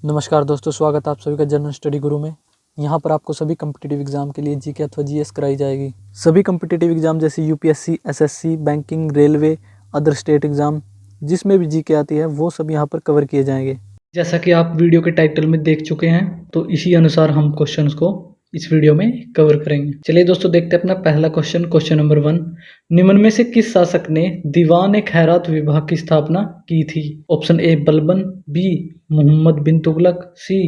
नमस्कार दोस्तों, स्वागत है आप सभी का जनरल स्टडी गुरु में। यहाँ पर आपको सभी कम्पिटिटिव एग्जाम के लिए जीके अथवा जीएस कराई जाएगी। सभी कम्पिटिटिव एग्जाम जैसे UPSC, SSC, banking, railway, other state exam जिसमें भी जीके आती है वो सब यहाँ पर कवर किए जाएंगे। जैसा कि आप वीडियो के टाइटल में देख चुके हैं, तो इसी अनुसार हम क्वेश्चंस को इस वीडियो में कवर करेंगे। चलिए दोस्तों, देखते हैं अपना पहला क्वेश्चन नंबर 1। निम्न में से किस शासक ने दीवान खैरात विभाग की स्थापना की थी? Option A Balban, B Mohammad bin Tughlaq, C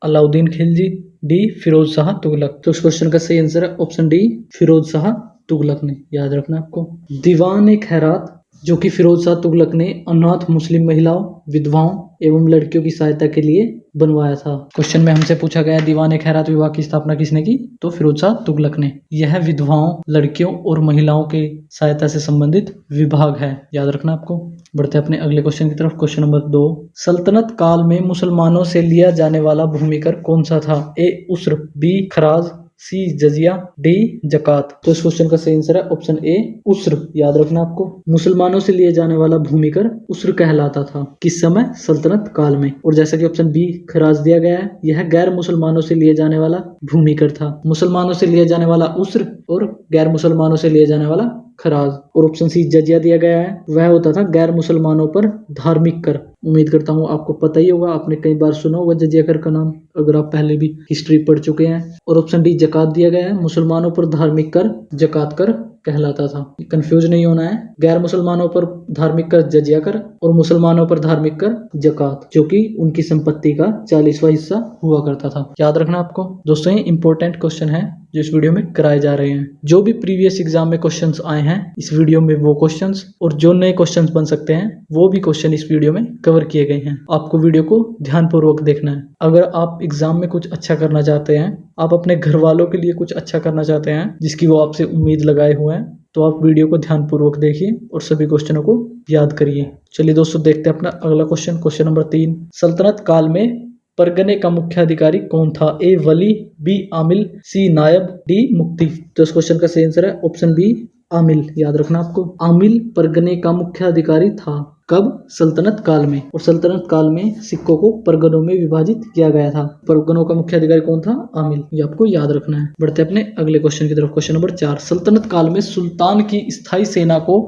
Alauddin Khilji, D Firoz Shah Tughlaq. तो इस क्वेश्चन का सही आंसर है ऑप्शन डी, फिरोज शाह तुगलक ने। याद रखना आपको। दीवान खैरात जो कि फिरोज शाह तुगलक ने अनाथ मुस्लिम महिलाओं, विधवाओं एवं लड़कियों की सहायता के लिए बनवाया था। क्वेश्चन में हमसे पूछा गया दीवान खैरात विभाग की स्थापना किसने की? तो फिरोज शाह तुगलक ने। यह विधवाओं, लड़कियों और महिलाओं के सहायता से संबंधित विभाग है। याद रखना आपको। बढ़ते अपने अगले क्वेश्चन की तरफ। Question number 2। सल्तनत काल में मुसलमानों से लिया जाने वाला भूमिकर कौन सा था? ए उस्र, बी खराज, सी जजिया, डी जकात। तो इस क्वेश्चन का सही आंसर है ऑप्शन ए उस्र। याद रखना आपको। मुसलमानों से लिए जाने वाला भूमिकर उस्र कहलाता था। किस समय? सल्तनत काल में। और जैसा कि ऑप्शन बी खराज दिया गया है, यह गैर मुसलमानों से लिए जाने वाला भूमिकर था। मुसलमानों से लिए जाने वाला उस्र और गैर मुसलमानों से लिए जाने वाला खराज। और ऑप्शन सी जजिया दिया गया है, वह होता था गैर मुसलमानों पर धार्मिक कर। उम्मीद करता हूँ आपको पता ही होगा, आपने कई बार सुना होगा जजिया कर का नाम, अगर आप पहले भी हिस्ट्री पढ़ चुके हैं। और ऑप्शन डी जकात दिया गया है, मुसलमानों पर धार्मिक कर जकात कर कहलाता था। कंफ्यूज नहीं होना है। गैर मुसलमानों पर धार्मिक कर जजिया कर और मुसलमानों पर धार्मिक कर जकात, जो कि उनकी संपत्ति का 40वां हिस्सा हुआ करता था। याद रखना आपको। दोस्तों, ये इंपॉर्टेंट क्वेश्चन है जो इस वीडियो में कराए जा रहे हैं। जो भी प्रीवियस एग्जाम में क्वेश्चंस आए हैं इस वीडियो में, वो क्वेश्चंस और जो नए क्वेश्चंस बन सकते हैं वो भी क्वेश्चन इस वीडियो में कवर किए गए हैं। आपको वीडियो को ध्यानपूर्वक देखना है। अगर आप एग्जाम में कुछ अच्छा करना चाहते हैं, आप अपने घर वालों के लिए कुछ अच्छा करना चाहते हैं जिसकी वो आपसे उम्मीद लगाए हुए हैं, तो आप वीडियो को ध्यानपूर्वक देखिए और सभी क्वेश्चनों को याद करिए। चलिए दोस्तों, देखते हैं अपना अगला क्वेश्चन नंबर 3। सल्तनत काल में परगने का मुख्य अधिकारी कौन था? ए वली, बी आमिल, सी नायब, डी मुफ्ती। तो इस क्वेश्चन का सही आंसर है ऑप्शन बी आमिल। याद रखना आपको। आमिल परगने का मुख्य अधिकारी था। कब? सल्तनत काल में। और सल्तनत काल में सिक्कों को परगनों में विभाजित किया गया था। परगनों का मुख्य अधिकारी कौन था? आमिल। ये आपको याद रखना है। बढ़ते अपने अगले क्वेश्चन की तरफ। Question number 4। सल्तनत काल में सुल्तान की स्थायी सेना को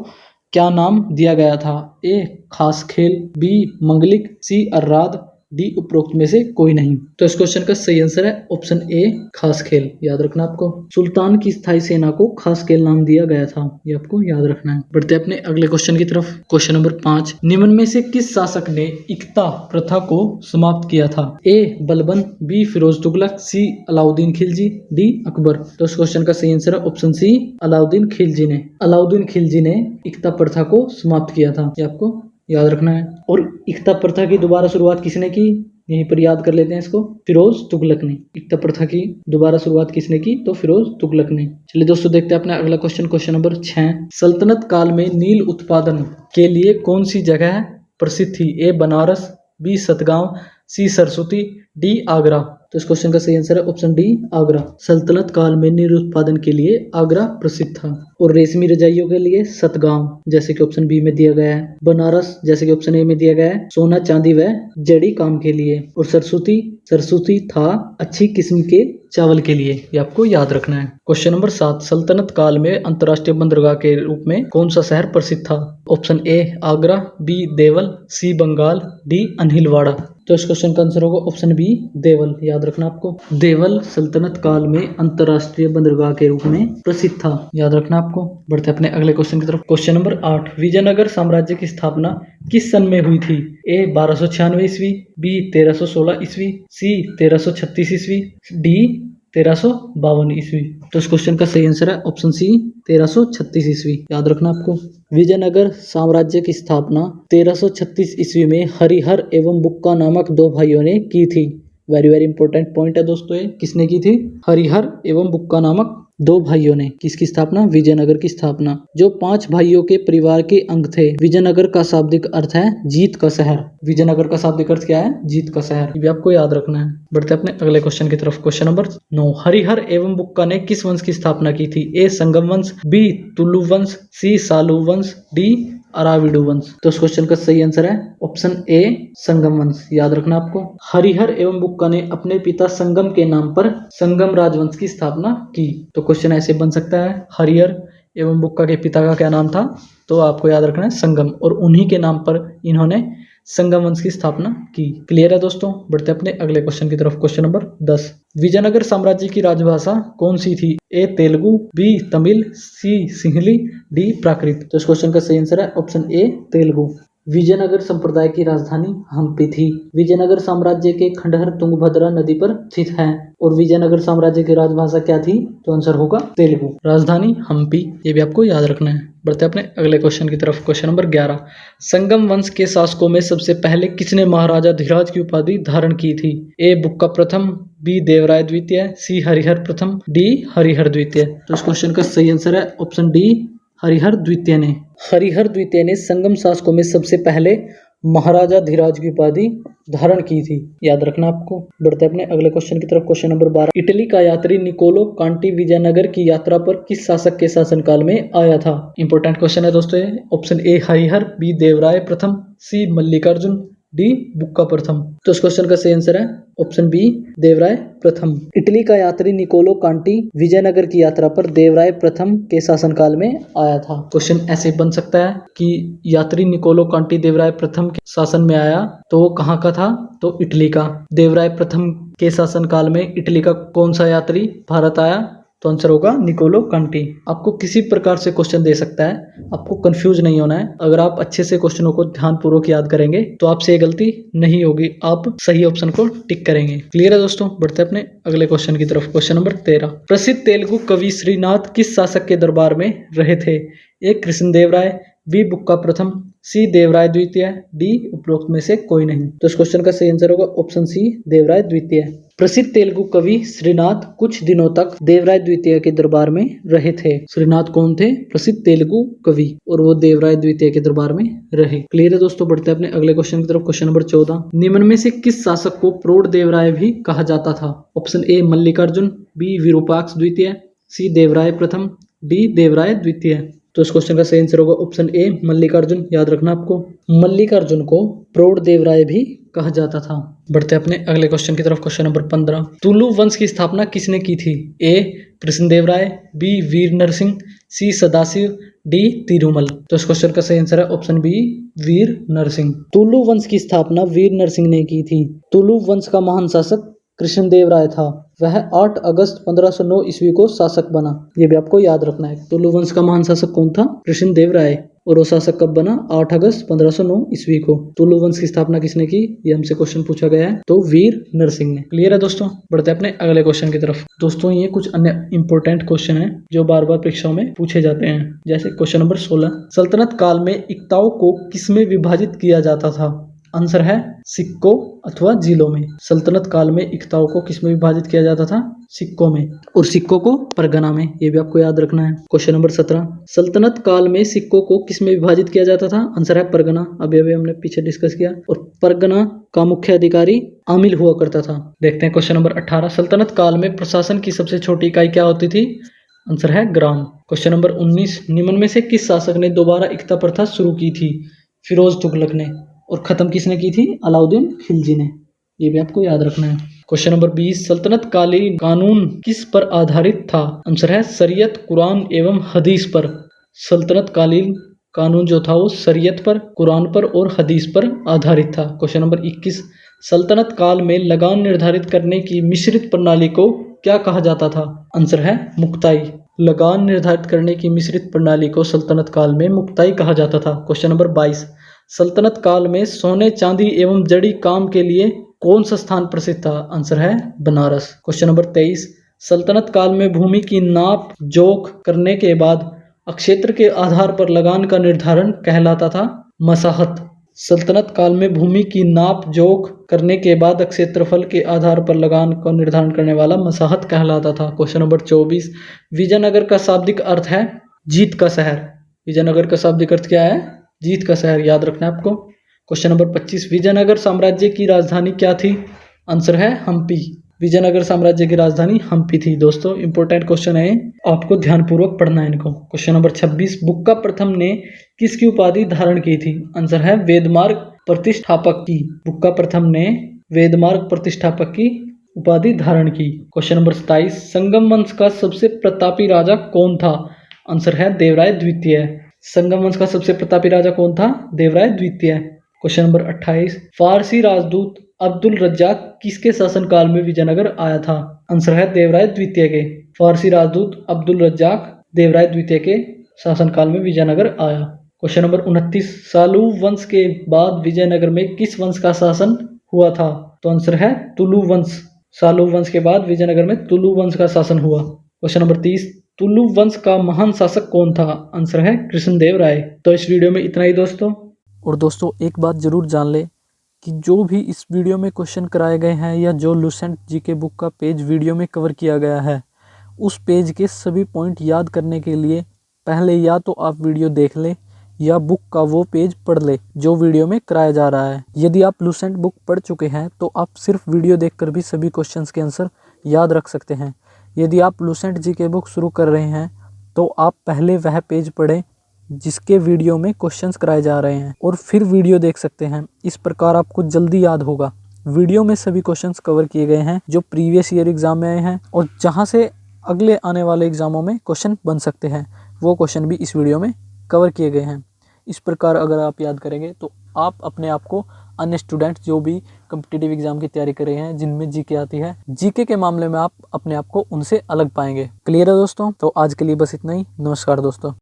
क्या नाम दिया गया था? ए खास खेल, बी मंगलिक, सी अर्राद, डी उपरोक्त में से कोई नहीं। तो इस क्वेश्चन का सही आंसर है ऑप्शन ए खास खेल। याद रखना आपको। सुल्तान की स्थायी सेना को खास खेल नाम दिया गया था, ये आपको याद रखना है। बढ़ते अपने अगले क्वेश्चन की तरफ। Question number 5। निम्न में से किस शासक ने इक्ता प्रथा को समाप्त किया था? ए Balban, B Firoz Tughlaq, C Alauddin Khilji, D Akbar. तो इस क्वेश्चन का सही आंसर है ऑप्शन सी अलाउद्दीन खिलजी ने। अलाउद्दीन खिलजी ने इक्ता प्रथा को समाप्त किया था, ये आपको याद रखना है। और इक्ता प्रथा की दोबारा शुरुआत किसने की? यहीं पर याद कर लेते हैं इसको। फिरोज तुगलक ने। इक्ता प्रथा की दोबारा शुरुआत किसने की? तो फिरोज तुगलक ने। चलिए दोस्तों, देखते हैं अपना अगला क्वेश्चन नंबर 6। सल्तनत काल में नील उत्पादन के लिए कौन सी जगह प्रसिद्ध थी? ए बनारस, बी सतगांव, सी सरस्वती, डी आगरा। तो इस क्वेश्चन का सही आंसर है ऑप्शन डी आगरा। सल्तनत काल में नील उत्पादन के लिए आगरा प्रसिद्ध था। और रेशमी रजाइयों के लिए सतगांव, जैसे कि ऑप्शन बी में दिया गया है। बनारस, जैसे कि ऑप्शन ए में दिया गया है, सोना चांदी व जड़ी काम के लिए। और सरस्वती था अच्छी किस्म के चावल के लिए, ये आपको याद रखना है। Question number 7। सल्तनत काल में अंतर्राष्ट्रीय बंदरगाह के रूप में कौन सा शहर प्रसिद्ध था? Option A Agra, B Deval, C Bengal, D Anhilwara. तो इस क्वेश्चन का आंसर होगा ऑप्शन बी देवल। याद रखना आपको। देवल सल्तनत काल में अंतर्राष्ट्रीय बंदरगाह के रूप में प्रसिद्ध था, याद रखना आपको। बढ़ते अपने अगले क्वेश्चन की तरफ। Question number 8। विजयनगर साम्राज्य की स्थापना किस सन में हुई थी? ए 1296 ईस्वी, बी 1316 ईस्वी, सी 1336 ईस्वी, डी 1352 ईस्वी। तो इस क्वेश्चन का सही आंसर है ऑप्शन सी 1336 ईस्वी। याद रखना आपको। विजयनगर साम्राज्य की स्थापना 1336 ईस्वी में हरिहर एवं बुक्का नामक दो भाइयों ने की थी। वेरी वेरी इंपॉर्टेंट पॉइंट है दोस्तों ये। किसने की थी? हरिहर एवं बुक्का नामक दो भाइयों ने। किसकी स्थापना? विजयनगर की स्थापना। जो 5 भाइयों के परिवार के अंग थे। विजयनगर का शाब्दिक अर्थ है जीत का शहर। विजयनगर का शाब्दिक अर्थ क्या है? जीत का शहर। ये भी आपको याद रखना है। बढ़ते अपने अगले क्वेश्चन की तरफ। Question number 9। हरिहर एवं बुक्का ने किस वंश की स्थापना की थी? ए संगम वंश, बी तुलु वंश, सी सालु वंश, डी अराविडु वंश। तो इस क्वेश्चन का सही आंसर है ऑप्शन ए संगम वंश, याद रखना आपको। हरिहर एवं बुक्का ने अपने पिता संगम के नाम पर संगम राजवंश की स्थापना की। तो क्वेश्चन ऐसे बन सकता है, हरिहर एवं बुक्का के पिता का क्या नाम था, तो आपको याद रखना है संगम, और उन्हीं के नाम पर इन्होंने संगम वंश की स्थापना की। क्लियर है दोस्तों, बढ़ते अपने अगले क्वेश्चन की तरफ। क्वेश्चन नंबर 10, विजयनगर साम्राज्य की राजभाषा कौन सी थी? ए तेलुगु, बी तमिल, सी सिंहली, डी प्राकृत। तो इस क्वेश्चन का सही आंसर है ऑप्शन ए तेलुगु। विजयनगर संप्रदाय की राजधानी हम्पी थी। विजयनगर साम्राज्य के खंडहर तुंगभद्रा नदी पर स्थित हैं और विजयनगर साम्राज्य की राजभाषा क्या थी? तो आंसर होगा तेलुगु, राजधानी हम्पी, ये भी आपको याद रखना है। बढ़ते अपने अगले क्वेश्चन की तरफ। क्वेश्चन नंबर 11, संगम वंश के शासकों में सबसे पहले किसने महाराजा धीराज की उपाधि धारण की थी? ए बुक्का प्रथम, बी देवराय द्वितीय, सी हरिहर प्रथम, डी हरिहर द्वितीय। तो इस क्वेश्चन का सही आंसर है ऑप्शन डी हरिहर द्वितीय ने। हरिहर द्वितीय ने संगम शासकों में सबसे पहले महाराजा धीराज की उपाधि धारण की थी, याद रखना आपको। बढ़ते अपने अगले क्वेश्चन की तरफ। क्वेश्चन नंबर 12, इटली का यात्री निकोलो कांटी विजयनगर की यात्रा पर किस शासक के शासनकाल में आया था? इंपॉर्टेंट क्वेश्चन है दोस्तों ये। Option A Harihar, B Devaraya प्रथम, सी मल्लिकार्जुन, डी बुक्का प्रथम। तो इस क्वेश्चन का सही आंसर है ऑप्शन बी देवराय प्रथम। इटली का यात्री निकोलो कांटी विजयनगर की यात्रा पर देवराय प्रथम के शासनकाल में आया था। क्वेश्चन ऐसे बन सकता है कि यात्री निकोलो कांटी देवराय प्रथम के शासन में आया, तो वो कहाँ का था? तो इटली का। देवराय प्रथम के शासनकाल में इटली का कौन सा यात्री भारत आया? तो आंसर होगा निकोलो कांटी। आपको किसी प्रकार से क्वेश्चन दे सकता है, आपको कंफ्यूज नहीं होना है। अगर आप अच्छे से क्वेश्चनों को ध्यानपूर्वक याद करेंगे तो आपसे ये गलती नहीं होगी, आप सही ऑप्शन को टिक करेंगे। क्लियर है दोस्तों, बढ़ते अपने अगले क्वेश्चन की तरफ। क्वेश्चन नंबर 13, प्रसिद्ध तेलुगु कवि श्रीनाथ किस शासक के दरबार में रहे थे? ए कृष्णदेवराय, बी बुक्का प्रथम, सी देवराय द्वितीय, डी उपरोक्त में से कोई नहीं। तो इस क्वेश्चन का सही आंसर होगा ऑप्शन सी देवराय द्वितीय। प्रसिद्ध तेलुगु कवि श्रीनाथ कुछ दिनों तक देवराय द्वितीय के दरबार में रहे थे। श्रीनाथ कौन थे? प्रसिद्ध तेलुगु कवि, और वो देवराय द्वितीय के दरबार में रहे। क्लियर है दोस्तों, बढ़ते हैं अपने अगले क्वेश्चन की तरफ। क्वेश्चन नंबर 14, निम्न में से किस शासक को प्रौढ़ देवराय भी कहा जाता था? Option A Mallikarjuna, B Virupaksha द्वितीय, सी देवराय प्रथम, डी देवराय द्वितीय। तो इस क्वेश्चन का सही आंसर होगा ऑप्शन ए मल्लिकार्जुन, याद रखना आपको। मल्लिकार्जुन को प्रौढ़ देवराय भी कहा जाता था। बढ़ते अपने अगले क्वेश्चन की तरफ। क्वेश्चन नंबर 15, तुलु वंश की स्थापना किसने की थी? ए कृष्णदेवराय, बी वीर नरसिंह, सी सदाशिव, डी तिरुमल। तो इस क्वेश्चन का सही आंसर है ऑप्शन बी वीर नरसिंह। तुलु वंश की स्थापना वीर नरसिंह ने की थी। तुलु वंश का महान शासक कृष्णदेवराय था। वह 8 अगस्त 1509 ईस्वी को शासक बना, ये भी आपको याद रखना है। तुलु वंश का महान शासक कौन था? कृष्णदेवराय, और वो शासक कब बना? 8 अगस्त 1509 ईस्वी को। तुलु वंश की स्थापना किसने की? ये हमसे क्वेश्चन पूछा गया है, तो वीर नरसिंह ने। क्लियर है दोस्तों, बढ़ते हैं अपने अगले क्वेश्चन की तरफ। दोस्तों ये कुछ अन्य इंपॉर्टेंट क्वेश्चन है जो बार बार परीक्षाओं में पूछे जाते हैं। जैसे क्वेश्चन नंबर 16, सल्तनत काल में इक्ताओं को किसमें विभाजित किया जाता था? आंसर है सिक्कों अथवा जिलों में। सल्तनत काल में इक्ताओं को किसमें विभाजित किया जाता था? सिक्कों में, और सिक्कों को परगना में, ये भी आपको याद रखना है। क्वेश्चन नंबर 17, सल्तनत काल में सिक्कों को किसमें विभाजित किया जाता था? आंसर है परगना, अभी हमने पीछे डिस्कस किया। और परगना का मुख्य अधिकारी आमिल हुआ करता था। देखते हैं क्वेश्चन नंबर 18, सल्तनत काल में प्रशासन की सबसे छोटी इकाई क्या होती थी? आंसर है ग्राम। क्वेश्चन नंबर 19, निम्न में से किस शासक ने दोबारा इक्ता प्रथा शुरू की थी? फिरोज तुगलक ने, और खत्म किसने की थी? अलाउद्दीन खिलजी ने, ये भी आपको याद रखना है। क्वेश्चन नंबर 20, सल्तनत कालीन कानून किस पर आधारित था? आंसर है शरीयत, कुरान एवं हदीस पर। सल्तनत कालीन कानून जो था वो शरीयत पर, कुरान पर और हदीस पर आधारित था। क्वेश्चन नंबर 21, सल्तनत काल में लगान निर्धारित करने की मिश्रित प्रणाली को क्या कहा जाता था? आंसर है मुक्ताई। लगान निर्धारित करने की मिश्रित प्रणाली को सल्तनत काल में मुक्ताई कहा जाता था। क्वेश्चन नंबर 22, सल्तनत काल में सोने चांदी एवं जड़ी काम के लिए कौन सा स्थान प्रसिद्ध था? आंसर है बनारस। क्वेश्चन नंबर 23, सल्तनत काल में भूमि की नाप जोख करने के बाद अक्षेत्र के आधार पर लगान का निर्धारण कहलाता था मसाहत। सल्तनत काल में भूमि की नाप जोख करने के बाद क्षेत्रफल के आधार पर लगान का निर्धारण करने वाला मसाहत कहलाता था। क्वेश्चन नंबर 24, विजयनगर का शाब्दिक अर्थ है जीत का शहर। विजयनगर का शाब्दिक अर्थ क्या है? जीत का शहर, याद रखना है आपको। क्वेश्चन नंबर 25, विजयनगर साम्राज्य की राजधानी क्या थी? आंसर है हम्पी। विजयनगर साम्राज्य की राजधानी हम्पी थी। दोस्तों इंपॉर्टेंट क्वेश्चन है, आपको ध्यानपूर्वक पढ़ना है इनको। क्वेश्चन नंबर 26, बुक्का प्रथम ने किसकी उपाधि धारण की थी? आंसर है वेदमार्ग प्रतिष्ठापक की। बुक्का प्रथम ने वेदमार्ग प्रतिष्ठापक की उपाधि धारण की। क्वेश्चन नंबर 27, संगम वंश का सबसे प्रतापी राजा कौन था? आंसर है देवराय द्वितीय। संगम वंश का सबसे प्रतापी राजा कौन था? देवराय द्वितीय। क्वेश्चन नंबर 28, फारसी राजदूत अब्दुल रज्जाक किसके शासनकाल में विजयनगर आया था? आंसर है देवराय द्वितीय के। फारसी राजदूत अब्दुल रज्जाक देवराय द्वितीय के शासनकाल में विजयनगर आया। क्वेश्चन नंबर 29, सालू वंश के बाद विजयनगर में किस वंश का शासन हुआ था? तो आंसर है तुलु वंश। सालू वंश के बाद विजयनगर में तुलु वंश का शासन हुआ। क्वेश्चन नंबर 30, तुलु वंश का महान शासक कौन था? आंसर है कृष्णदेव राय। तो इस वीडियो में इतना ही दोस्तों। और दोस्तों एक बात जरूर जान ले कि जो भी इस वीडियो में क्वेश्चन कराए गए हैं या जो लुसेंट जीके बुक का पेज वीडियो में कवर किया गया है, उस पेज के सभी पॉइंट याद करने के लिए पहले या तो आप वीडियो देख ले या बुक का वो पेज पढ़ ले जो वीडियो में कराया जा रहा है। यदि आप लुसेंट बुक पढ़ चुके हैं तो आप सिर्फ वीडियो देखकर भी सभी क्वेश्चंस के आंसर याद रख सकते हैं। यदि आप लुसेंट जीके बुक शुरू कर रहे हैं तो आप पहले वह पेज पढ़ें जिसके वीडियो में क्वेश्चंस कराए जा रहे हैं और फिर वीडियो देख सकते हैं। इस प्रकार आपको जल्दी याद होगा। वीडियो में सभी क्वेश्चंस कवर किए गए हैं जो प्रीवियस ईयर एग्जाम में आए हैं और जहां से अगले आने वाले एग्जामों में क्वेश्चन बन सकते हैं, वो क्वेश्चन भी इस वीडियो में कवर किए गए हैं। इस प्रकार अगर आप याद करेंगे तो आप अपने आप को अन्य स्टूडेंट जो भी कॉम्पिटिटिव एग्जाम की तैयारी कर रहे हैं जिनमें जीके आती है, जीके के मामले में आप अपने आप को उनसे अलग पाएंगे। क्लियर है दोस्तों? तो आज के लिए बस इतना ही। नमस्कार दोस्तों।